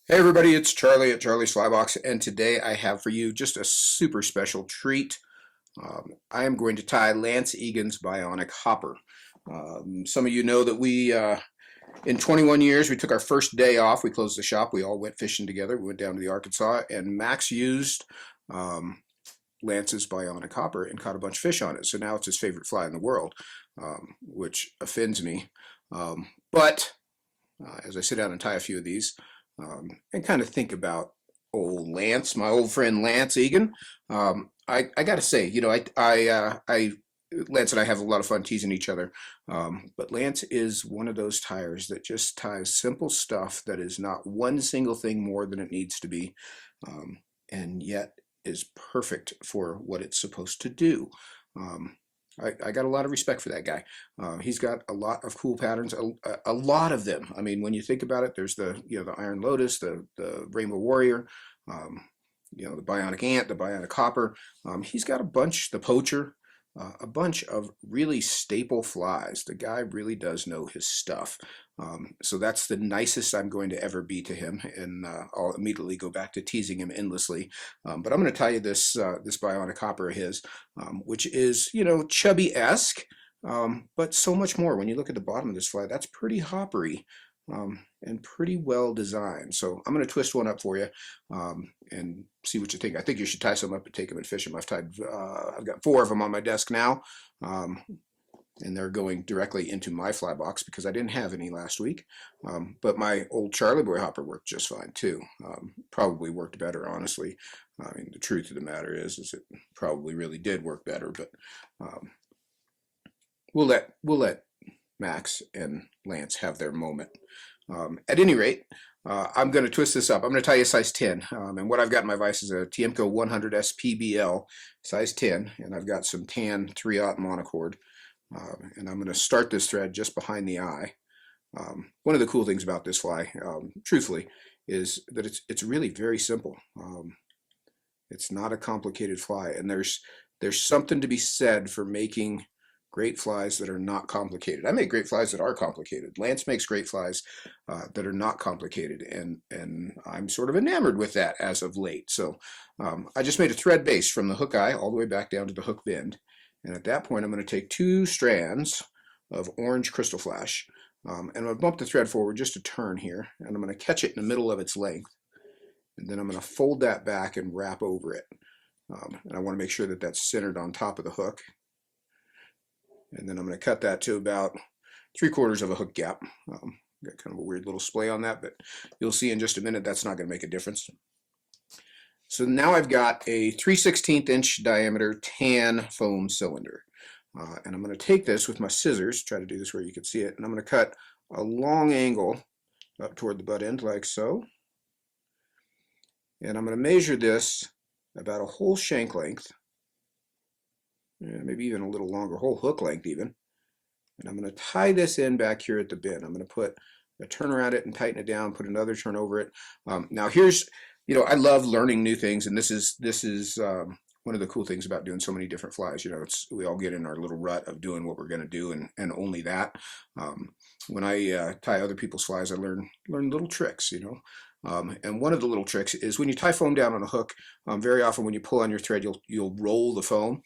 Hey everybody, it's Charlie at Charlie's Flybox, and today I have for you just a super special treat. I am going to tie Lance Egan's Bionic hopper. Some of you know that in 21 years, we took our first day off. We closed the shop. We all went fishing together. We went down to the Arkansas, and Max used Lance's Bionic hopper and caught a bunch of fish on it. So now it's his favorite fly in the world, which offends me. But as I sit down and tie a few of these, and kind of think about old Lance, my old friend Lance Egan. I got to say, Lance and I have a lot of fun teasing each other. But Lance is one of those tires that just ties simple stuff that is not one single thing more than it needs to be, and yet is perfect for what it's supposed to do. I got a lot of respect for that guy. He's got a lot of cool patterns, a lot of them. I mean, when you think about it, there's the Iron Lotus, the Rainbow Warrior, the Bionic Ant, the Bionic Hopper. He's got a bunch, the Poacher, a bunch of really staple flies. The guy really does know his stuff. So that's the nicest I'm going to ever be to him, and I'll immediately go back to teasing him endlessly. But I'm going to tell you this Bionic Hopper of his, which is, chubby-esque, but so much more. When you look at the bottom of this fly, that's pretty hoppery, and pretty well designed. So I'm going to twist one up for you, and see what you think. I think you should tie some up and take them and fish them. I've got 4 of them on my desk now, and they're going directly into my fly box because I didn't have any last week. But my old Charlie Boy hopper worked just fine too. Probably worked better, honestly. I mean, the truth of the matter is it probably really did work better. But we'll let Max and Lance have their moment. At any rate, I'm going to twist this up. I'm going to tie you a size 10. And what I've got in my vise is a Tiemco 100 SPBL, size 10. And I've got some tan 3/0 monocord. And I'm going to start this thread just behind the eye. One of the cool things about this fly, truthfully, is that it's really very simple. It's not a complicated fly. And there's something to be said for making great flies that are not complicated. I make great flies that are complicated. Lance makes great flies that are not complicated, and I'm sort of enamored with that as of late. So I just made a thread base from the hook eye all the way back down to the hook bend, and at that point I'm going to take 2 strands of orange crystal flash, and I'm going to bump the thread forward just a turn here, and I'm going to catch it in the middle of its length, and then I'm going to fold that back and wrap over it, and I want to make sure that that's centered on top of the hook. And then I'm going to cut that to about 3/4 of a hook gap. Got kind of a weird little splay on that, but you'll see in just a minute that's not going to make a difference. So now I've got a 3/16 inch diameter tan foam cylinder. And I'm going to take this with my scissors, try to do this where you can see it, and I'm going to cut a long angle up toward the butt end like so. And I'm going to measure this about a whole shank length. Maybe even a little longer, whole hook length even. And I'm going to tie this in back here at the bend. I'm going to put a turn around it and tighten it down, put another turn over it. Now here's, I love learning new things, and this is one of the cool things about doing so many different flies. We all get in our little rut of doing what we're going to do, and only that. When I tie other people's flies, I learn little tricks, and one of the little tricks is when you tie foam down on a hook, very often when you pull on your thread, you'll roll the foam.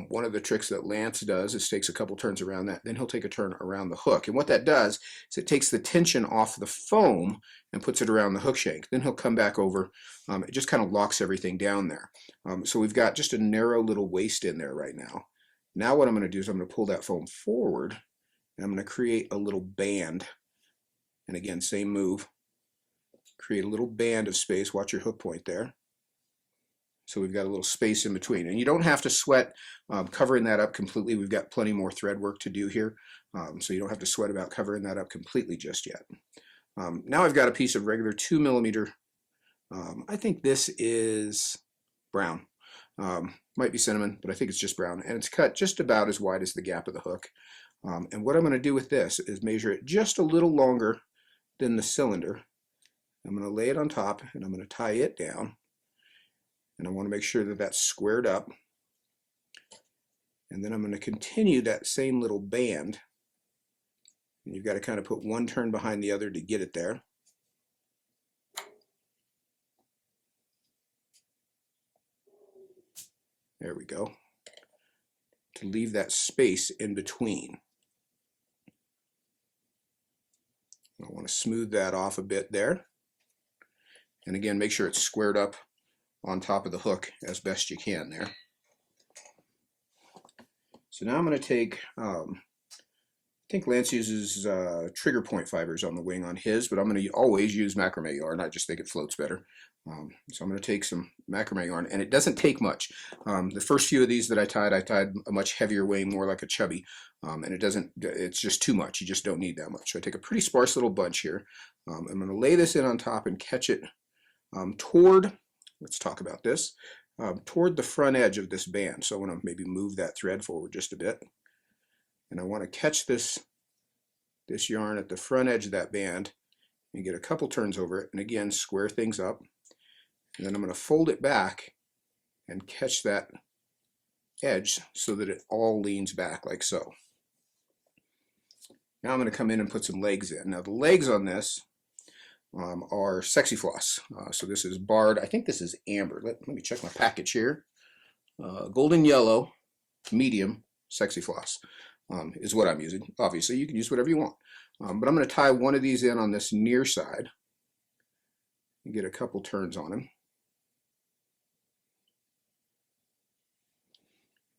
One of the tricks that Lance does is takes a couple turns around that, then he'll take a turn around the hook. And what that does is it takes the tension off the foam and puts it around the hook shank. Then he'll come back over. It just kind of locks everything down there. So we've got just a narrow little waist in there right now. Now what I'm going to do is I'm going to pull that foam forward, and I'm going to create a little band. And again, same move. Create a little band of space. Watch your hook point there. So we've got a little space in between. And you don't have to sweat covering that up completely. We've got plenty more thread work to do here. So you don't have to sweat about covering that up completely just yet. Now I've got a piece of regular 2mm. I think this is brown. Might be cinnamon, but I think it's just brown. And it's cut just about as wide as the gap of the hook. And what I'm going to do with this is measure it just a little longer than the cylinder. I'm going to lay it on top, and I'm going to tie it down. And I want to make sure that that's squared up. And then I'm going to continue that same little band. And you've got to kind of put one turn behind the other to get it there. There we go. To leave that space in between. I want to smooth that off a bit there. And again, make sure it's squared up on top of the hook as best you can there. So now I'm going to take, I think Lance uses trigger point fibers on the wing on his, but I'm going to always use macrame yarn. I just think it floats better. So I'm going to take some macrame yarn, and it doesn't take much. The first few of these that I tied a much heavier wing, more like a chubby, and it's just too much. You just don't need that much. So I take a pretty sparse little bunch here. I'm going to lay this in on top and catch it toward, let's talk about this, toward the front edge of this band. So I want to maybe move that thread forward just a bit. And I want to catch this yarn at the front edge of that band and get a couple turns over it, and again square things up. And then I'm going to fold it back and catch that edge so that it all leans back like so. Now I'm going to come in and put some legs in. Now the legs on this are Sexy Floss. So this is barred, I think this is amber. Let me check my package here. Golden yellow, medium, Sexy Floss is what I'm using. Obviously you can use whatever you want. But I'm going to tie one of these in on this near side and get a couple turns on him.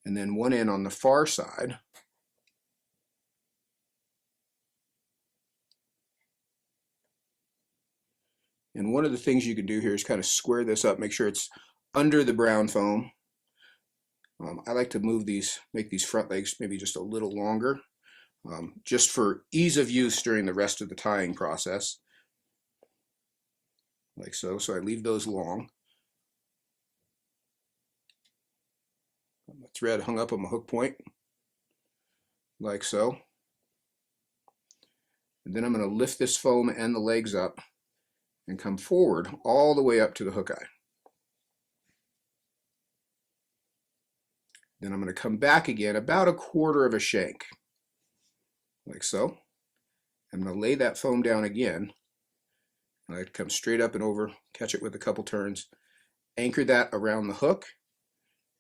And then one in on the far side. And one of the things you can do here is kind of square this up, make sure it's under the brown foam. I like to make these front legs maybe just a little longer, just for ease of use during the rest of the tying process. Like so. So I leave those long. The thread hung up on my hook point, like so. And then I'm going to lift this foam and the legs up and come forward all the way up to the hook eye. Then I'm going to come back again about a quarter of a shank, like so. I'm going to lay that foam down again. I come straight up and over, catch it with a couple turns, anchor that around the hook,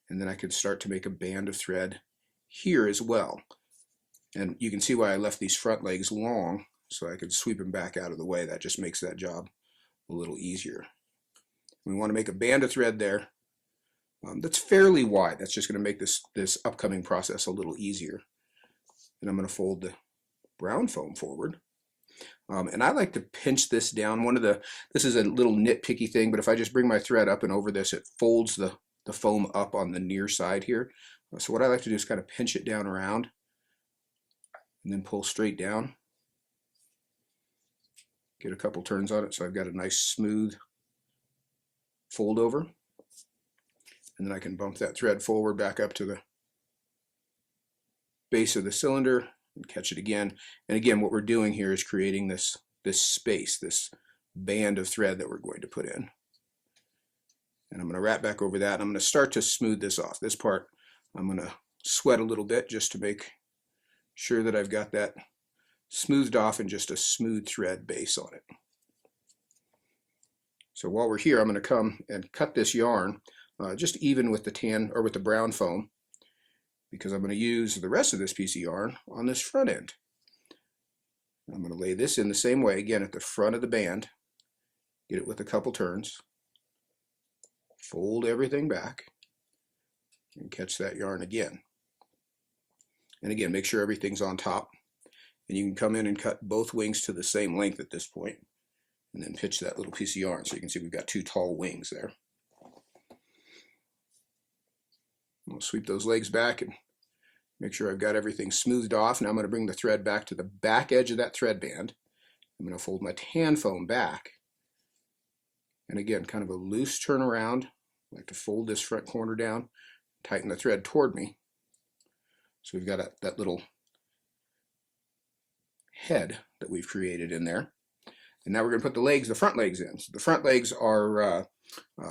and then I can start to make a band of thread here as well. And you can see why I left these front legs long, so I could sweep them back out of the way. That just makes that job a little easier. We want to make a band of thread there that's fairly wide. That's just going to make this upcoming process a little easier. And I'm going to fold the brown foam forward. And I like to pinch this down. This is a little nitpicky thing, but if I just bring my thread up and over this, it folds the foam up on the near side here. So what I like to do is kind of pinch it down around and then pull straight down. Get a couple turns on it so I've got a nice smooth fold over. And then I can bump that thread forward back up to the base of the cylinder and catch it again. And again, what we're doing here is creating this space, this band of thread that we're going to put in. And I'm going to wrap back over that. And I'm going to start to smooth this off. This part I'm going to sweat a little bit just to make sure that I've got that smoothed off and just a smooth thread base on it. So while we're here, I'm going to come and cut this yarn just even with the tan or with the brown foam, because I'm going to use the rest of this piece of yarn on this front end. I'm going to lay this in the same way again at the front of the band, get it with a couple turns, fold everything back, and catch that yarn again. And again, make sure everything's on top. And you can come in and cut both wings to the same length at this point, and then pitch that little piece of yarn. So you can see we've got two tall wings there. I'll sweep those legs back and make sure I've got everything smoothed off. Now I'm going to bring the thread back to the back edge of that thread band. I'm going to fold my tan foam back. And again, kind of a loose turnaround. I like to fold this front corner down, tighten the thread toward me. So we've got that little head that we've created in there. And now we're going to put the front legs in. So the front legs are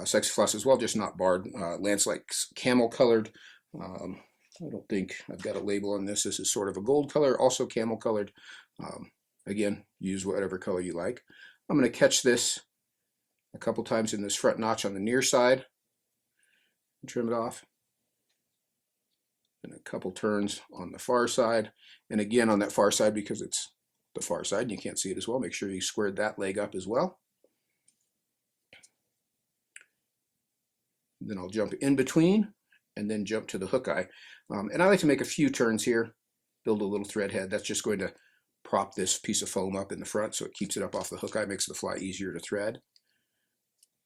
Sexy Floss as well, just not barred. Lance likes camel colored. I don't think I've got a label on this. This is sort of a gold color, also camel colored. Again, use whatever color you like. I'm going to catch this a couple times in this front notch on the near side, trim it off, and a couple turns on the far side. And again, on that far side, because it's the far side and you can't see it as well, make sure you squared that leg up as well. Then I'll jump in between and then jump to the hook eye. And I like to make a few turns here, build a little thread head. That's just going to prop this piece of foam up in the front so it keeps it up off the hook eye, makes the fly easier to thread.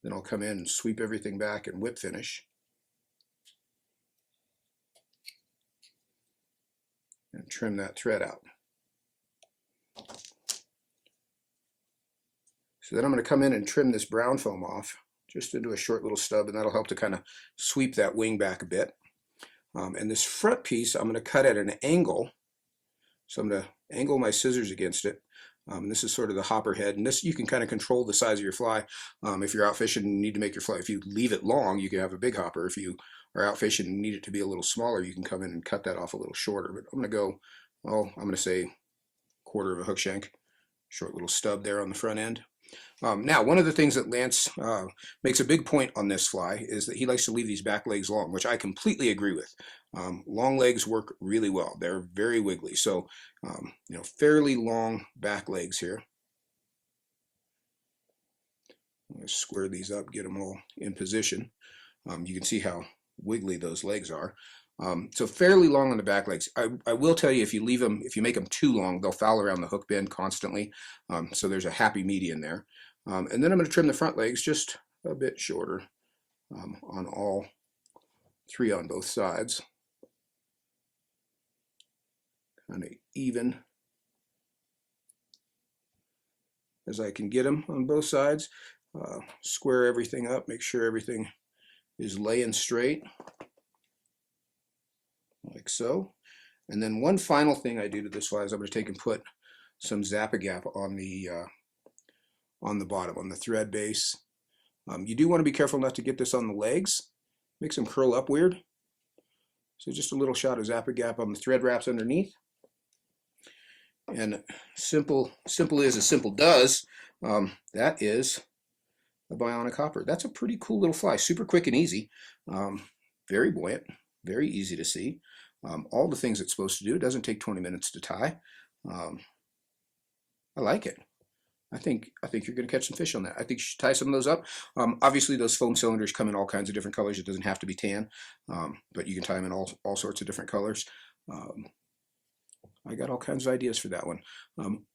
Then I'll come in and sweep everything back and whip finish. And trim that thread out. So then I'm going to come in and trim this brown foam off just into a short little stub, and that'll help to kind of sweep that wing back a bit. And this front piece I'm going to cut at an angle. So I'm going to angle my scissors against it. This is sort of the hopper head, and this you can kind of control the size of your fly. If you're out fishing and need to make your fly, if you leave it long, you can have a big hopper. If you are out fishing and need it to be a little smaller, you can come in and cut that off a little shorter. But I'm going to go, I'm going to say 1/4 of a hook shank, short little stub there on the front end. Now, one of the things that Lance makes a big point on this fly is that he likes to leave these back legs long, which I completely agree with. Long legs work really well. They're very wiggly. So, fairly long back legs here. I'm going to square these up, get them all in position. You can see how wiggly those legs are. So fairly long on the back legs. I will tell you, if you leave them, if you make them too long, they'll foul around the hook bend constantly. So there's a happy median there. And then I'm going to trim the front legs just a bit shorter on all 3 on both sides. Kind of even as I can get them on both sides. Square everything up, make sure everything is laying straight, like so. And then one final thing I do to this fly is I'm going to take and put some Zap-A-Gap on the bottom, on the thread base. You do want to be careful not to get this on the legs. Makes them curl up weird. So just a little shot of Zap-A-Gap on the thread wraps underneath. And simple is as simple does. That is a Bionic hopper. That's a pretty cool little fly. Super quick and easy. Very buoyant. Very easy to see. All the things it's supposed to do. It doesn't take 20 minutes to tie. I like it. I think you're going to catch some fish on that. I think you should tie some of those up. Obviously, those foam cylinders come in all kinds of different colors. It doesn't have to be tan, but you can tie them in all sorts of different colors. I got all kinds of ideas for that one.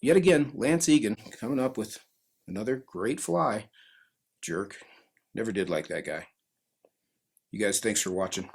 Yet again, Lance Egan coming up with another great fly. Jerk. Never did like that guy. You guys, thanks for watching.